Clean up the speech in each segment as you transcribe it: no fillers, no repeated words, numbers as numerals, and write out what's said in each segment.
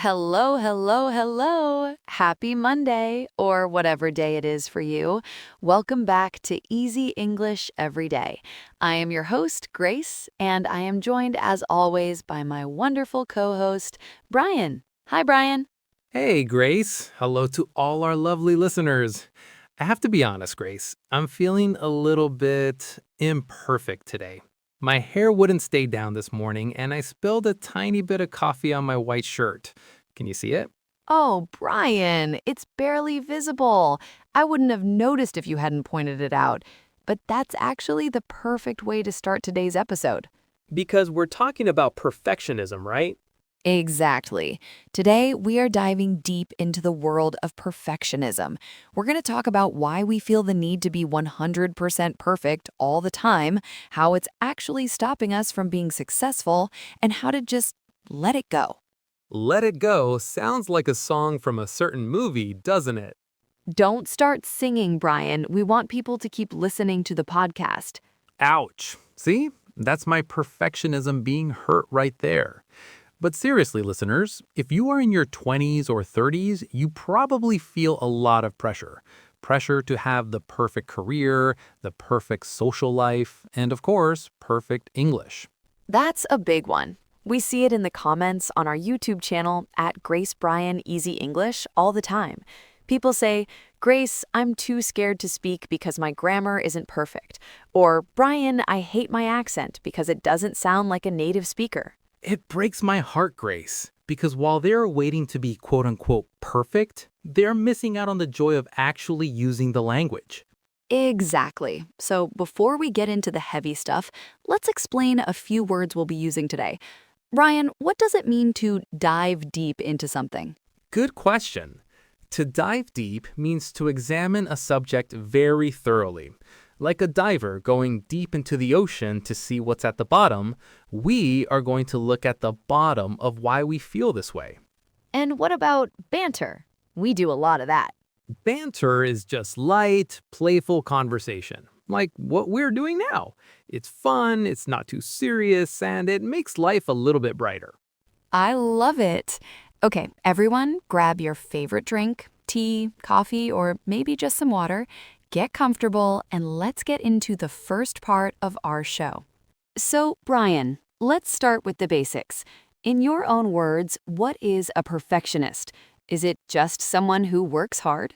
Hello, hello, hello. Happy Monday, or whatever day it is for you. Welcome back to Easy English Every Day. I am your host, Grace, and I am joined as always by my wonderful co-host, Bryan. Hi, Bryan. Hey, Grace. Hello to all our lovely listeners. I have to be honest, Grace. I'm feeling a little bit imperfect today. My hair wouldn't stay down this morning, and I spilled a tiny bit of coffee on my white shirt. Can you see it? Oh, Bryan, it's barely visible. I wouldn't have noticed if you hadn't pointed it out. But that's actually the perfect way to start today's episode. Because we're talking about perfectionism, right? Exactly. Today, we are diving deep into the world of perfectionism. We're going to talk about why we feel the need to be 100% perfect all the time, how it's actually stopping us from being successful, and how to just let it go. Let It Go sounds like a song from a certain movie, doesn't it? Don't start singing, Bryan. We want people to keep listening to the podcast. Ouch. See? That's my perfectionism being hurt right there. But seriously, listeners, if you are in your 20s or 30s, you probably feel a lot of pressure. Pressure to have the perfect career, the perfect social life, and of course, perfect English. That's a big one. We see it in the comments on our YouTube channel at Grace Bryan Easy English all the time. People say, Grace, I'm too scared to speak because my grammar isn't perfect. Or, Bryan, I hate my accent because it doesn't sound like a native speaker. It breaks my heart, Grace, because while they're waiting to be quote unquote perfect, they're missing out on the joy of actually using the language. Exactly. So before we get into the heavy stuff, let's explain a few words we'll be using today. Bryan, what does it mean to dive deep into something? Good question. To dive deep means to examine a subject very thoroughly. Like a diver going deep into the ocean to see what's at the bottom, we are going to look at the bottom of why we feel this way. And what about banter? We do a lot of that. Banter is just light, playful conversation, like what we're doing now. It's fun, it's not too serious, and it makes life a little bit brighter. I love it. Okay, everyone, grab your favorite drink, tea, coffee, or maybe just some water. Get comfortable, and let's get into the first part of our show. So, Bryan, let's start with the basics. In your own words, what is a perfectionist? Is it just someone who works hard?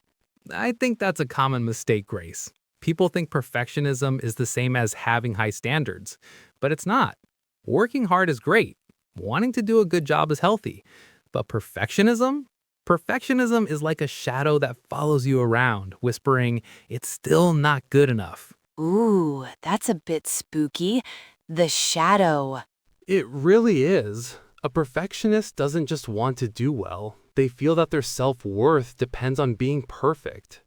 I think that's a common mistake, Grace. People think perfectionism is the same as having high standards, but it's not. Working hard is great. Wanting to do a good job is healthy. But perfectionism? Perfectionism is like a shadow that follows you around, whispering, it's still not good enough. Ooh, that's a bit spooky. The shadow. It really is. A perfectionist doesn't just want to do well, they feel that their self-worth depends on being perfect.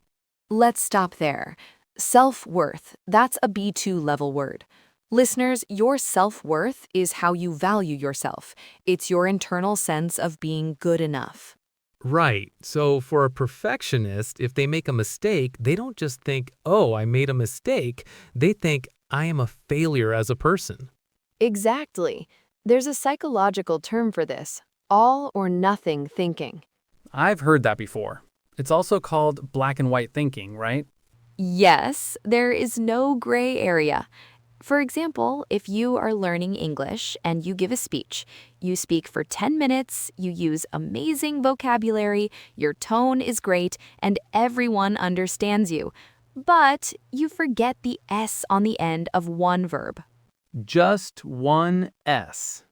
Let's stop there. Self-worth, that's a B2 level word. Listeners, your self-worth is how you value yourself. It's your internal sense of being good enough. Right. So for a perfectionist, if they make a mistake, they don't just think, oh, I made a mistake. They think, I am a failure as a person. Exactly. There's a psychological term for this, all or nothing thinking. I've heard that before. It's also called black and white thinking, right? Yes, there is no gray area. For example, if you are learning English and you give a speech, you speak for 10 minutes, you use amazing vocabulary, your tone is great, and everyone understands you. But you forget the S on the end of one verb. Just one S.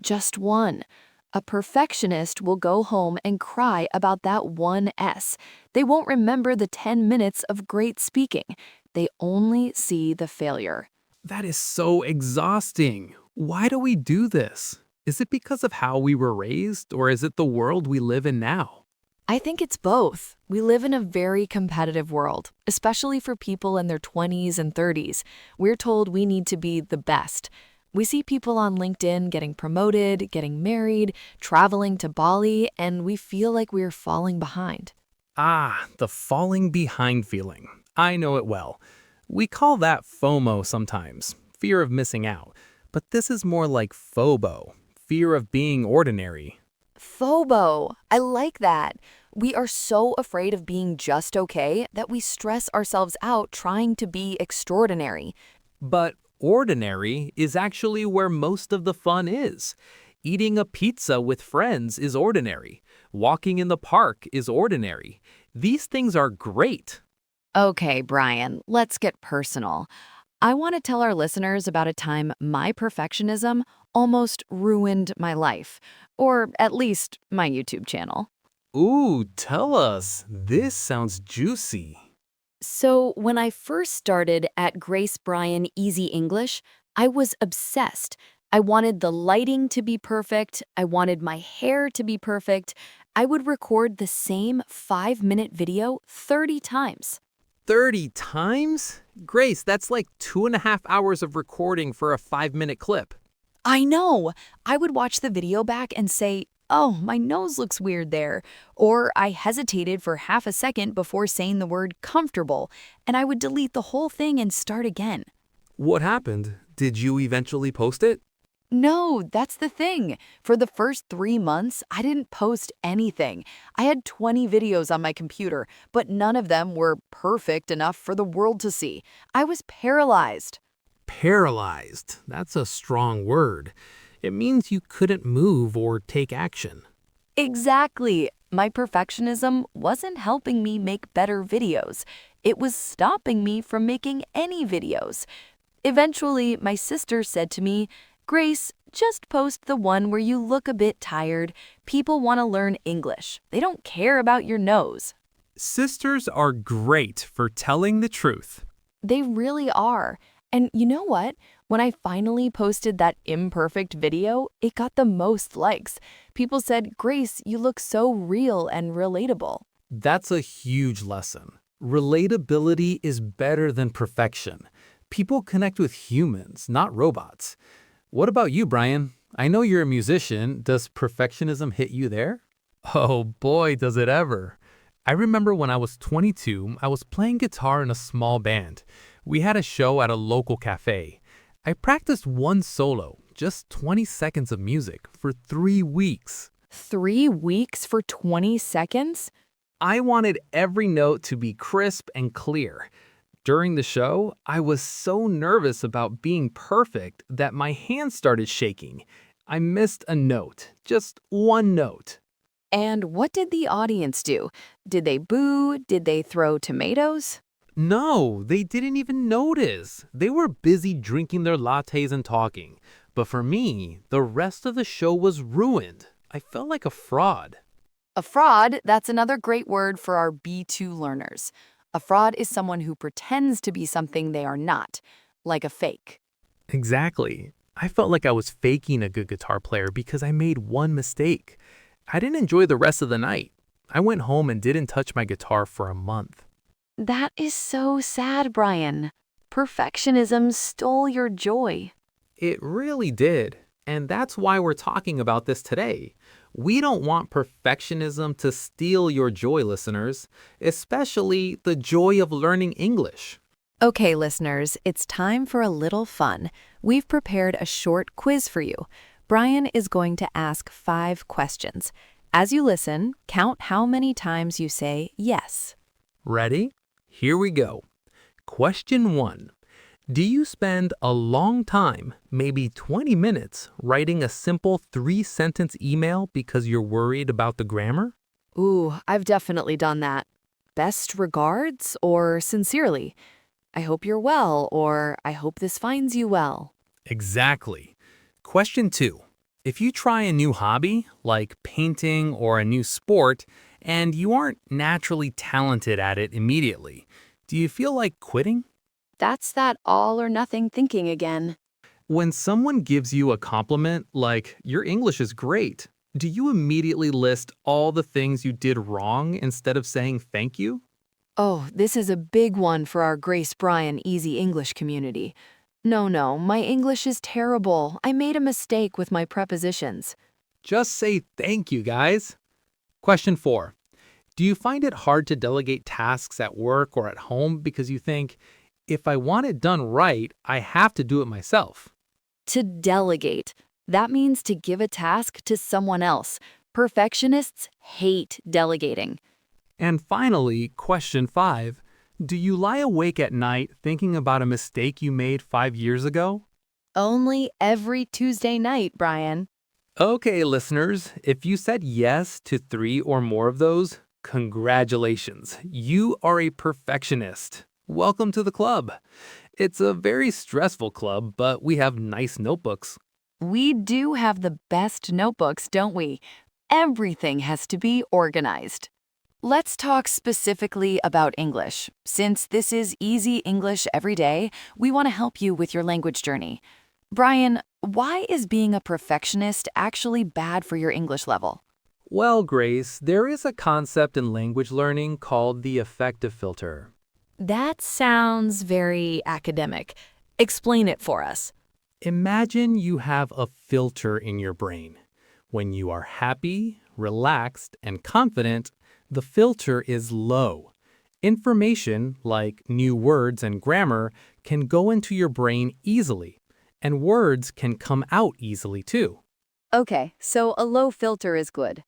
Just one. A perfectionist will go home and cry about that one S. They won't remember the 10 minutes of great speaking. They only see the failure. That is so exhausting. Why do we do this? Is it because of how we were raised, or is it the world we live in now? I think it's both. We live in a very competitive world, especially for people in their 20s and 30s. We're told we need to be the best. We see people on LinkedIn getting promoted, getting married, traveling to Bali, and we feel like we're falling behind. Ah, the falling behind feeling. I know it well. We call that FOMO sometimes, fear of missing out. But this is more like FOBO, fear of being ordinary. Phobo. I like that. We are so afraid of being just okay that we stress ourselves out trying to be extraordinary. But ordinary is actually where most of the fun is. Eating a pizza with friends is ordinary. Walking in the park is ordinary. These things are great. Okay, Brian, let's get personal. I want to tell our listeners about a time my perfectionism almost ruined my life, or at least my YouTube channel. Ooh, tell us. This sounds juicy. So, when I first started at Grace Bryan Easy English, I was obsessed. I wanted the lighting to be perfect. I wanted my hair to be perfect. I would record the same 5-minute video 30 times. 30 times? Grace, that's like 2.5 hours of recording for a 5-minute clip. I know. I would watch the video back and say, oh, my nose looks weird there. Or I hesitated for half a second before saying the word comfortable, and I would delete the whole thing and start again. What happened? Did you eventually post it? No, that's the thing. For the first 3 months, I didn't post anything. I had 20 videos on my computer, but none of them were perfect enough for the world to see. I was paralyzed. Paralyzed. That's a strong word. It means you couldn't move or take action. Exactly. My perfectionism wasn't helping me make better videos. It was stopping me from making any videos. Eventually, my sister said to me, Grace, just post the one where you look a bit tired. People want to learn English. They don't care about your nose. Sisters are great for telling the truth. They really are. And you know what? When I finally posted that imperfect video, it got the most likes. People said, Grace, you look so real and relatable. That's a huge lesson. Relatability is better than perfection. People connect with humans, not robots. What about you, Brian? I know you're a musician. Does perfectionism hit you there? Oh boy, does it ever. I remember when I was 22, I was playing guitar in a small band. We had a show at a local cafe. I practiced one solo, just 20 seconds of music, for 3 weeks. 3 weeks for 20 seconds? I wanted every note to be crisp and clear. During the show, I was so nervous about being perfect that my hands started shaking. I missed a note, just one note. And what did the audience do? Did they boo? Did they throw tomatoes? No, they didn't even notice. They were busy drinking their lattes and talking. But for me, the rest of the show was ruined. I felt like a fraud. A fraud, that's another great word for our B2 learners. A fraud is someone who pretends to be something they are not, like a fake. Exactly. I felt like I was faking a good guitar player because I made one mistake. I didn't enjoy the rest of the night. I went home and didn't touch my guitar for a month. That is so sad, Brian. Perfectionism stole your joy. It really did. And that's why we're talking about this today. We don't want perfectionism to steal your joy, listeners, especially the joy of learning English. Okay, listeners, it's time for a little fun. We've prepared a short quiz for you. Brian is going to ask 5 questions. As you listen, count how many times you say yes. Ready? Here we go. Question 1. Do you spend a long time, maybe 20 minutes, writing a simple 3-sentence email because you're worried about the grammar? Ooh, I've definitely done that. Best regards or sincerely? I hope you're well, or I hope this finds you well. Exactly. Question 2. If you try a new hobby, like painting or a new sport, and you aren't naturally talented at it immediately, do you feel like quitting? That's that all or nothing thinking again. When someone gives you a compliment, like, your English is great, do you immediately list all the things you did wrong instead of saying thank you? Oh, this is a big one for our Grace Bryan Easy English community. No, my English is terrible. I made a mistake with my prepositions. Just say thank you, guys. Question 4. Do you find it hard to delegate tasks at work or at home because you think, if I want it done right, I have to do it myself? To delegate. That means to give a task to someone else. Perfectionists hate delegating. And finally, question 5. Do you lie awake at night thinking about a mistake you made 5 years ago? Only every Tuesday night, Bryan. Okay, listeners, if you said yes to 3 or more of those, congratulations. You are a perfectionist. Welcome to the club. It's a very stressful club, but we have nice notebooks. We do have the best notebooks, don't we? Everything has to be organized. Let's talk specifically about English. Since this is Easy English Every Day, we want to help you with your language journey. Bryan, why is being a perfectionist actually bad for your English level? Well, Grace, there is a concept in language learning called the affective filter. That sounds very academic. Explain it for us. Imagine you have a filter in your brain. When you are happy, relaxed, and confident, the filter is low. Information, like new words and grammar, can go into your brain easily, and words can come out easily too. Okay, so a low filter is good.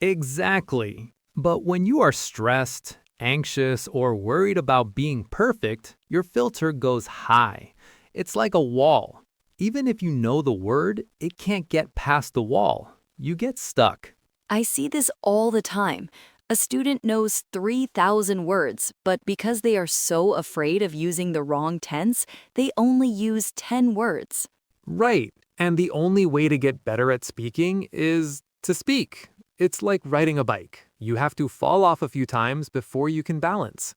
Exactly. But when you are stressed, anxious, or worried about being perfect, your filter goes high. It's like a wall. Even if you know the word, it can't get past the wall. You get stuck. I see this all the time. A student knows 3,000 words, but because they are so afraid of using the wrong tense, they only use 10 words. Right. And the only way to get better at speaking is to speak. It's like riding a bike. You have to fall off a few times before you can balance.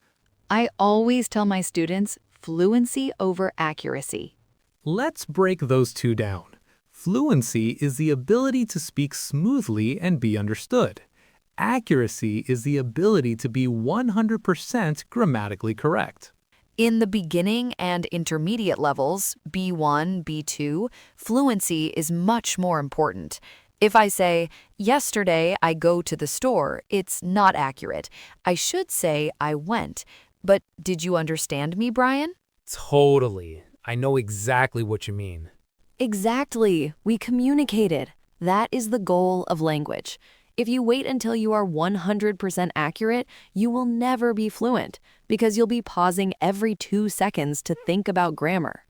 I always tell my students fluency over accuracy. Let's break those two down. Fluency is the ability to speak smoothly and be understood. Accuracy is the ability to be 100% grammatically correct. In the beginning and intermediate levels, B1, B2, fluency is much more important. If I say, yesterday I go to the store, it's not accurate. I should say I went. But did you understand me, Bryan? Totally. I know exactly what you mean. Exactly. We communicated. That is the goal of language. If you wait until you are 100% accurate, you will never be fluent because you'll be pausing every 2 seconds to think about grammar.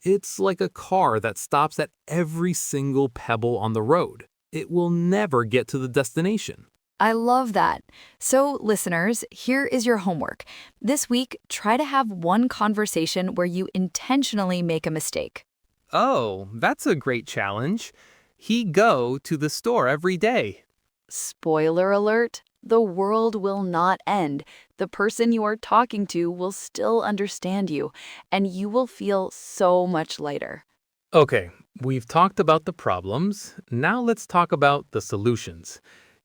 It's like a car that stops at every single pebble on the road. It will never get to the destination. I love that. So, listeners, here is your homework. This week, try to have one conversation where you intentionally make a mistake. Oh, that's a great challenge. He go to the store every day. Spoiler alert, the world will not end. The person you are talking to will still understand you, and you will feel so much lighter. Okay, we've talked about the problems. Now let's talk about the solutions.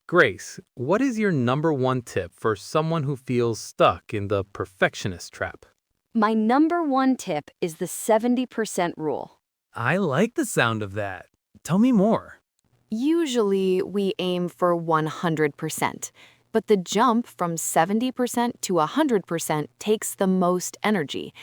Grace, what is your number one tip for someone who feels stuck in the perfectionist trap? My number one tip is the 70% rule. I like the sound of that. Tell me more. Usually, we aim for 100%, but the jump from 70% to 100% takes the most energy.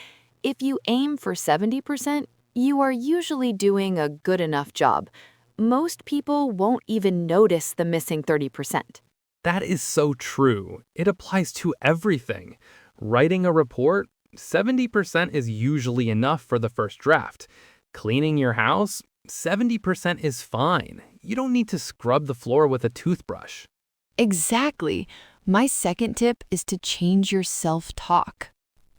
If you aim for 70%, you are usually doing a good enough job. Most people won't even notice the missing 30%. That is so true. It applies to everything. Writing a report, 70% is usually enough for the first draft. Cleaning your house, 70% is fine. You don't need to scrub the floor with a toothbrush. Exactly. My second tip is to change your self-talk.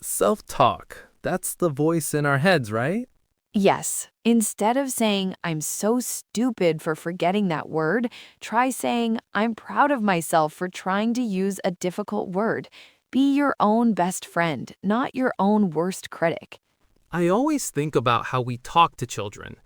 Self-talk, that's the voice in our heads, right? Yes, instead of saying, I'm so stupid for forgetting that word, try saying, I'm proud of myself for trying to use a difficult word. Be your own best friend, not your own worst critic. I always think about how we talk to children.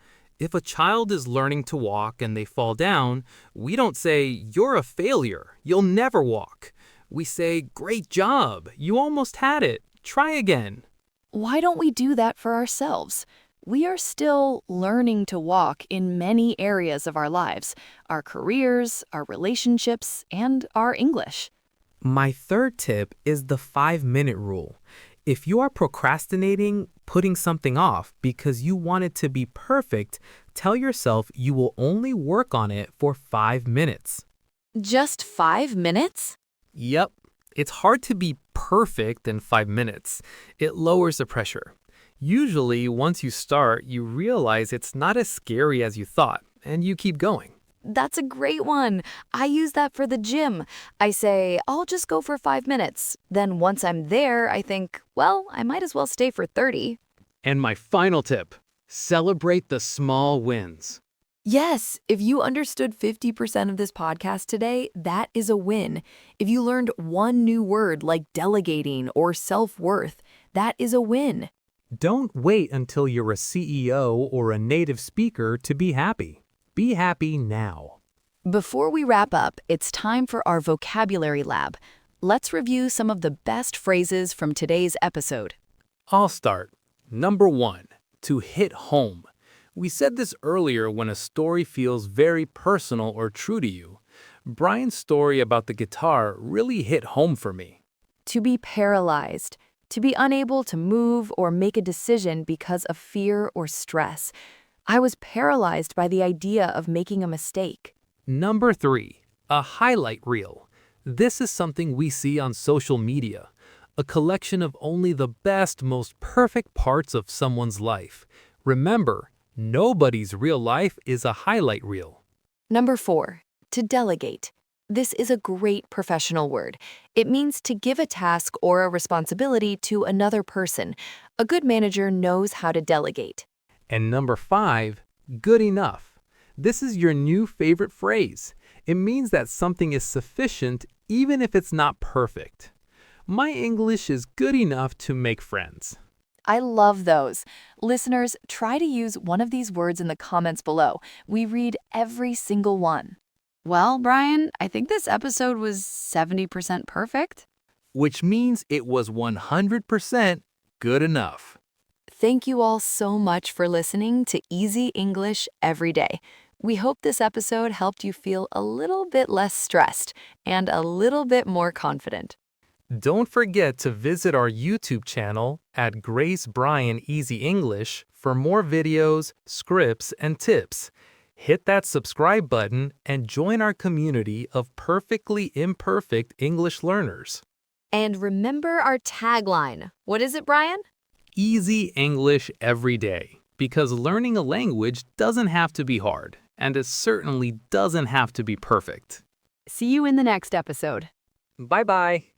If a child is learning to walk and they fall down, we don't say, you're a failure, you'll never walk. We say, great job, you almost had it, try again. Why don't we do that for ourselves? We are still learning to walk in many areas of our lives, our careers, our relationships, and our English. My third tip is the 5-minute rule. If you are procrastinating, putting something off because you want it to be perfect, tell yourself you will only work on it for 5 minutes. Just 5 minutes? Yep, it's hard to be perfect in 5 minutes. It lowers the pressure. Usually, once you start, you realize it's not as scary as you thought, and you keep going. That's a great one. I use that for the gym. I say, I'll just go for 5 minutes. Then once I'm there, I think, well, I might as well stay for 30. And my final tip, celebrate the small wins. Yes, if you understood 50% of this podcast today, that is a win. If you learned one new word like delegating or self-worth, that is a win. Don't wait until you're a CEO or a native speaker to be happy. Be happy now. Before we wrap up, it's time for our vocabulary lab. Let's review some of the best phrases from today's episode. I'll start. Number 1, to hit home. We said this earlier when a story feels very personal or true to you. Bryan's story about the guitar really hit home for me. To be paralyzed. To be unable to move or make a decision because of fear or stress. I was paralyzed by the idea of making a mistake. Number 3, a highlight reel. This is something we see on social media, a collection of only the best, most perfect parts of someone's life. Remember, nobody's real life is a highlight reel. Number 4, to delegate. This is a great professional word. It means to give a task or a responsibility to another person. A good manager knows how to delegate. And number 5, good enough. This is your new favorite phrase. It means that something is sufficient even if it's not perfect. My English is good enough to make friends. I love those. Listeners, try to use one of these words in the comments below. We read every single one. Well, Bryan, I think this episode was 70% perfect. Which means it was 100% good enough. Thank you all so much for listening to Easy English Every Day. We hope this episode helped you feel a little bit less stressed and a little bit more confident. Don't forget to visit our YouTube channel at Grace Bryan Easy English for more videos, scripts, and tips. Hit that subscribe button and join our community of perfectly imperfect English learners. And remember our tagline. What is it, Bryan? Easy English every day, because learning a language doesn't have to be hard, and it certainly doesn't have to be perfect. See you in the next episode. Bye-bye.